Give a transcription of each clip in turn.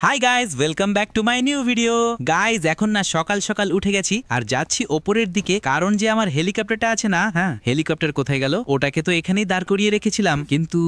Hi guys, welcome back to my new video. Guys, এখন না সকাল সকাল উঠে গেছি আর যাচ্ছি ওপরের দিকে, কারণ যে আমার হেলিকপ্টারটা আছে না, হ্যাঁ হেলিকপ্টার কোথায় গেল? ওটাকে তো এখানেই দাঁড় করিয়ে রেখেছিলাম, কিন্তু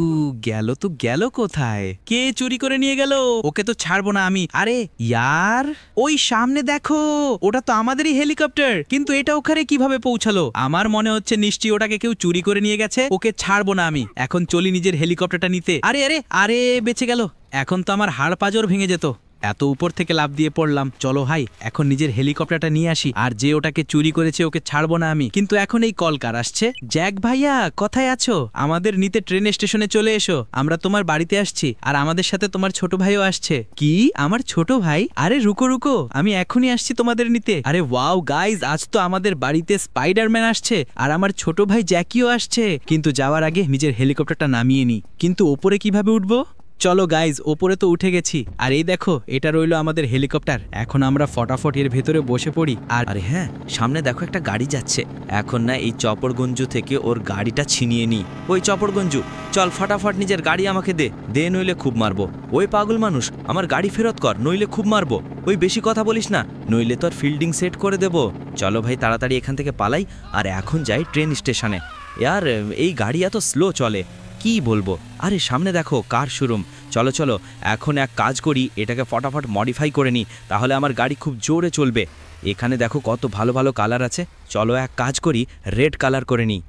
গেল কোথায়? কে চুরি করে নিয়ে গেল? ওকে তো ছাড়বো না আমি। আরে ইয়ার, ওই সামনে দেখো, ওটা তো আমাদেরই হেলিকপ্টার, কিন্তু এটা ওখানে কিভাবে পৌঁছালো? আমার মনে হচ্ছে নিশ্চয়ই ওটাকে কেউ চুরি করে নিয়ে গেছে। ওকে ছাড়বো না আমি। এখন চলি নিজের হেলিকপ্টারটা নিতে। আরে আরে আরে, বেঁচে গেল। এখন তো আমার হাড় পাজর ভেঙে যেত, এত উপর থেকে লাফ দিয়ে পড়লাম। চলো ভাই, এখন নিজের হেলিকপ্টারটা নিয়ে আসি, আর যে ওটাকে চুরি করেছে ওকে ছাড়বো না আমি। কিন্তু এখন এই কলকার আসছে। জ্যাক ভাইয়া, কোথায় আছো? আমাদের নিতে ট্রেন স্টেশনে চলে এসো, আমরা তোমার বাড়িতে আসছি, আর আমাদের সাথে তোমার ছোট ভাইও আসছে। কি, আমার ছোট ভাই? আরে রুকো রুকো, আমি এখনই আসছি তোমাদের নিতে। আরে ওয়াও গাইজ, আজ তো আমাদের বাড়িতে স্পাইডারম্যান আসছে, আর আমার ছোট ভাই জ্যাকিও আসছে। কিন্তু যাওয়ার আগে নিজের হেলিকপ্টারটা নামিয়ে নি। কিন্তু ওপরে কিভাবে উঠবো? চলো গাইজ, ওপরে তো উঠে গেছি, আর এই দেখো, এটা রইলো আমাদের হেলিকপ্টার। এখন আমরা ফটাফট এর ভেতরে বসে পড়ি। আর আরে হ্যাঁ, সামনে দেখো একটা গাড়ি যাচ্ছে। এখন না এই চপড়গঞ্জু থেকে ওর গাড়িটা ছিনিয়ে নি। ওই চপড়গঞ্জু, চল ফটাফট নিজের গাড়ি আমাকে দে নইলে খুব মারবো। ওই পাগল মানুষ, আমার গাড়ি ফেরত কর, নইলে খুব মারবো। ওই বেশি কথা বলিস না, নইলে তোর ফিল্ডিং সেট করে দেবো। চলো ভাই, তাড়াতাড়ি এখান থেকে পালাই, আর এখন যাই ট্রেন স্টেশনে। ইয়ার, এই গাড়ি এত স্লো চলে, কি বলবো। আরে সামনে দেখো কার শোরুম। চলো চলো, এখন এক কাজ করি, এটাকে ফটাফট মডিফাই করে নিই, তাহলে আমার গাড়ি খুব জোরে চলবে। এখানে দেখো কত ভালো ভালো কালার আছে। চলো এক কাজ করি, রেড কালার করে নিই।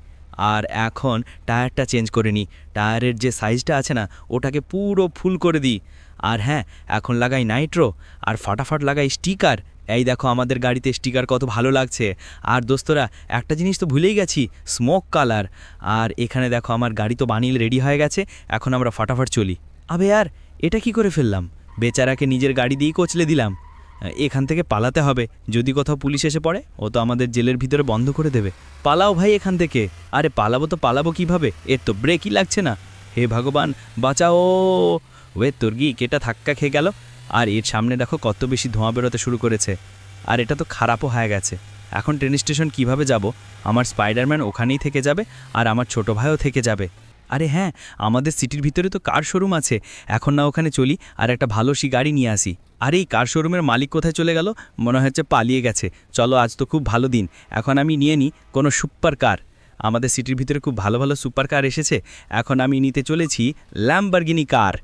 আর এখন টায়ারটা চেঞ্জ করে নিই। টায়ারের যে সাইজটা আছে না, ওটাকে পুরো ফুল করে দিই। আর হ্যাঁ, এখন লাগাই নাইট্রো, আর ফটাফট লাগাই স্টিকার। এই দেখো আমাদের গাড়িতে স্টিকার কত ভালো লাগছে। আর দোস্তরা, একটা জিনিস তো ভুলেই গেছি, স্মোক কালার। আর এখানে দেখো আমার গাড়ি তো বানিয়ে রেডি হয়ে গেছে, এখন আমরা ফটাফট চলি। আবে আর, এটা কি করে ফেললাম? বেচারাকে নিজের গাড়ি দিয়েই কচলে দিলাম। এখান থেকে পালাতে হবে, যদি কোথাও পুলিশ এসে পড়ে, ও তো আমাদের জেলের ভিতরে বন্ধ করে দেবে। পালাও ভাই এখান থেকে। আরে পালাবো তো পালাবো কিভাবে? এর তো ব্রেকই লাগছে না। হে ভগবান, বাঁচাও। ওয়ে তোর্গি, কেটা ধাক্কা খেয়ে গেল। আর এর সামনে দেখো কত বেশি ধোঁয়া বেরোতে শুরু করেছে। আর এটা তো খারাপও হয়ে গেছে। এখন ট্রেন স্টেশন কিভাবে যাব? আমার স্পাইডারম্যান ওখানেই থেকে যাবে, আর আমার ছোট ভাইও থেকে যাবে। আরে হ্যাঁ, আমাদের সিটির ভিতরে তো কার শোরুম আছে। এখন না ওখানে চলি, আর একটা ভালো গাড়ি নিয়ে আসি। আর এই কার শোরুমের মালিক কোথায় চলে গেল? মনে হচ্ছে পালিয়ে গেছে। চলো, আজ তো খুব ভালো দিন। এখন আমি নিয়ে নিই কোনো সুপার কার। আমাদের সিটির ভিতরে খুব ভালো ভালো সুপার কার এসেছে। এখন আমি নিতে চলেছি ল্যাম্বরগিনি কার।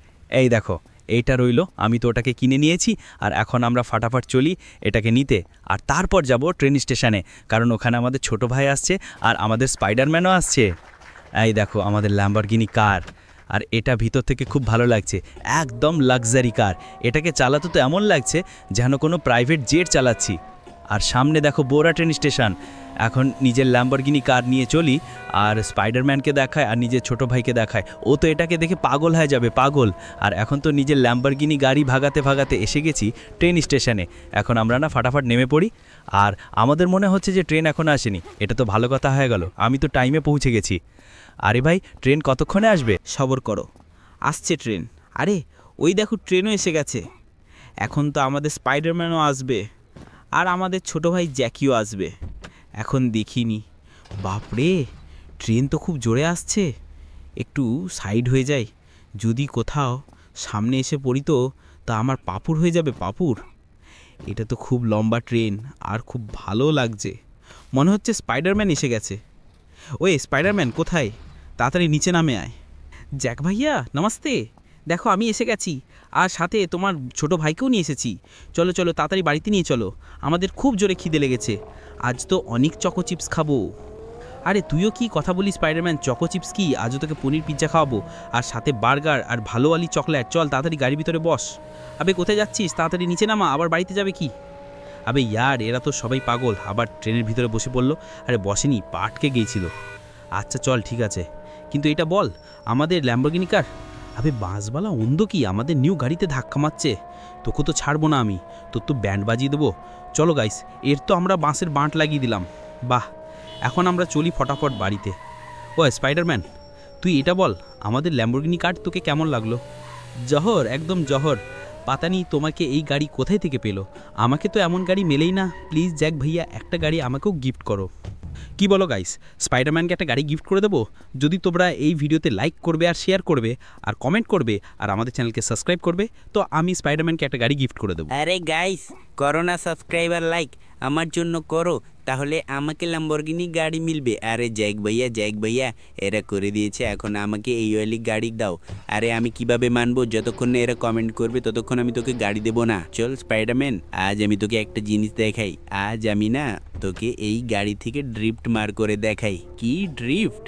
এই দেখো, এইটা রইলো, আমি তো ওটাকে কিনে নিয়েছি। আর এখন আমরা ফাটাফাট চলি এটাকে নিতে, আর তারপর যাব ট্রেন স্টেশনে, কারণ ওখানে আমাদের ছোট ভাই আসছে, আর আমাদের স্পাইডারম্যানও আসছে। এই দেখো আমাদের ল্যাম্বরগিনি কার, আর এটা ভিতর থেকে খুব ভালো লাগছে, একদম লাক্সারি কার। এটাকে চালাতে তো এমন লাগছে যেন কোনো প্রাইভেট জেট চালাচ্ছি। আর সামনে দেখো বোরা ট্রেন স্টেশন। এখন নিজের ল্যাম্বরগিনি কার নিয়ে চলি, আর স্পাইডারম্যানকে দেখায়, আর নিজের ছোট ভাইকে দেখায়। ও তো এটাকে দেখে পাগল হয়ে যাবে, পাগল। আর এখন তো নিজের ল্যাম্বরগিনি গাড়ি ভাগাতে ভাগাতে এসে গেছি ট্রেন স্টেশনে। এখন আমরা না ফাটাফাট নেমে পড়ি। আর আমাদের মনে হচ্ছে যে ট্রেন এখনও আসেনি। এটা তো ভালো কথা হয়ে গেল, আমি তো টাইমে পৌঁছে গেছি। আরে ভাই, ট্রেন কতক্ষণে আসবে? সবর করো, আসছে ট্রেন। আরে ওই দেখো, ট্রেনও এসে গেছে। এখন তো আমাদের স্পাইডারম্যানও আসবে, আর আমাদের ছোট ভাই জ্যাকিও আসবে। এখন দেখিনি। বাপরে, ট্রেন তো খুব জোরে আসছে। একটু সাইড হয়ে যায়, যদি কোথাও সামনে এসে পড়ি তো তা আমার পাপুড় হয়ে যাবে, পাপুড়। এটা তো খুব লম্বা ট্রেন, আর খুব ভালো লাগছে। মনে হচ্ছে স্পাইডারম্যান এসে গেছে। ওই স্পাইডারম্যান কোথায়? তাড়াতাড়ি নিচে নামে আয়। জ্যাক ভাইয়া নমস্তে, দেখো আমি এসে গেছি, আর সাথে তোমার ছোট ভাইকেও নিয়ে এসেছি। চলো চলো, তাড়াতাড়ি বাড়িতে নিয়ে চলো, আমাদের খুব জোরে খিদে লেগেছে। আজ তো অনেক চকো চিপস খাবো। আরে তুইও কি কথা বলিস স্পাইডারম্যান, চকো চিপস কি? আজও তোকে পনির পিৎজা খাওয়াবো, আর সাথে বার্গার আর ভালোওয়ালি চকলেট। চল তাড়াতাড়ি গাড়ির ভিতরে বস। আবে কোথায় যাচ্ছিস? তাড়াতাড়ি নিচে নামা, আবার বাড়িতে যাবে কি? আবে ইয়ার, এরা তো সবাই পাগল, আবার ট্রেনের ভিতরে বসে পড়লো। আরে বসেনি, পা আটকে গিয়েছিল। আচ্ছা চল, ঠিক আছে, কিন্তু এটা বল, আমাদের ল্যাম্বরগিনি কার? আবে বাঁশবালা অন্ধ কি, আমাদের নিউ গাড়িতে ধাক্কা মারছে। তোকে তো ছাড়বো না আমি, তোর তো ব্যান্ড বাজিয়ে দেবো। চলো গাইস, এর তো আমরা বাঁশের বাঁট লাগিয়ে দিলাম। বাহ, এখন আমরা চলি ফটাফট বাড়িতে। ও স্পাইডারম্যান, তুই এটা বল, আমাদের ল্যাম্বরগিনি কার তোকে কেমন লাগলো? জহর, একদম জহর। পাতানি তোমাকে এই গাড়ি কোথায় থেকে পেলো? আমাকে তো এমন গাড়ি মেলেই না। প্লিজ জ্যাক ভাইয়া, একটা গাড়ি আমাকেও গিফট করো। কি বলো গাইস, স্পাইডারম্যানকে একটা গাড়ি গিফট করে দেবো? যদি তোমরা এই ভিডিওতে লাইক করবে আর শেয়ার করবে আর কমেন্ট করবে আর আমাদের চ্যানেলকে সাবস্ক্রাইব করবে, তো আমি স্পাইডারম্যানকে একটা গাড়ি গিফট করে দেবো। আরে গাইস, করো না সাবস্ক্রাইবার লাইক, আমার জন্য করো, তাহলে আমাকে ল্যাম্বরগিনি গাড়ি মিলবে। আরে জ্যাক ভাইয়া এরা করে দিয়েছে, এখন আমাকে এই ওয়ালি গাড়ি দাও। আরে আমি কিভাবে মানবো? যতক্ষণ না এরা কমেন্ট করবে ততক্ষণ আমি তোকে গাড়ি দেবো না। চল স্পাইডারম্যান, আজ আমি তোকে একটা জিনিস দেখাই। আজ আমি না তোকে এই গাড়ি থেকে ড্রিফট মার করে দেখাই। কি ড্রিফট?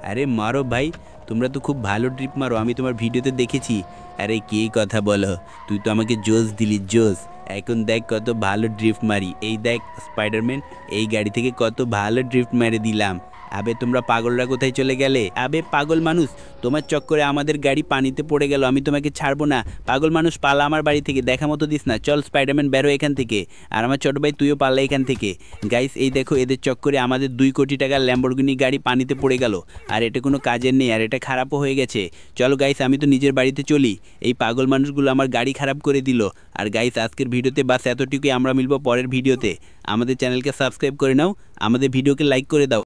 আরে মারো ভাই, তোমরা তো খুব ভালো ড্রিফট মারো, আমি তোমার ভিডিওতে দেখেছি। আরে কী কথা বলো, তুই তো আমাকে জোস দিলি, জোস। এখন দেখ কত ভালো ড্রিফট মারি। এই দেখ স্পাইডারম্যান, এই গাড়ি থেকে কত ভালো ড্রিফট মেরে দিলাম। আবে তোমরা পাগলরা কোথায় চলে গেলে? আবে পাগল মানুষ, তোমার চক্করে আমাদের গাড়ি পানিতে পড়ে গেল, আমি তোমাকে ছাড়বো না। পাগল মানুষ, পালা আমার বাড়ি থেকে, দেখা মতো দিস না। চল স্পাইডারম্যান, বেরো এখান থেকে। আর আমার ছোট ভাই তুইও পাল্লা এখান থেকে। গাইস এই দেখো, এদের চক্করে আমাদের 2 কোটি টাকার ল্যাম্বরগিনি গাড়ি পানিতে পড়ে গেল। আর এটা কোনো কাজের নেই, আর এটা খারাপও হয়ে গেছে। চলো গাইস, আমি তো নিজের বাড়িতে চলি। এই পাগল মানুষগুলো আমার গাড়ি খারাপ করে দিল। আর গাইস আজকের ভিডিওতে বাস এতটুকুই, আমরা মিলবো পরের ভিডিওতে। আমাদের চ্যানেলকে সাবস্ক্রাইব করে নাও, আমাদের ভিডিওকে লাইক করে দাও।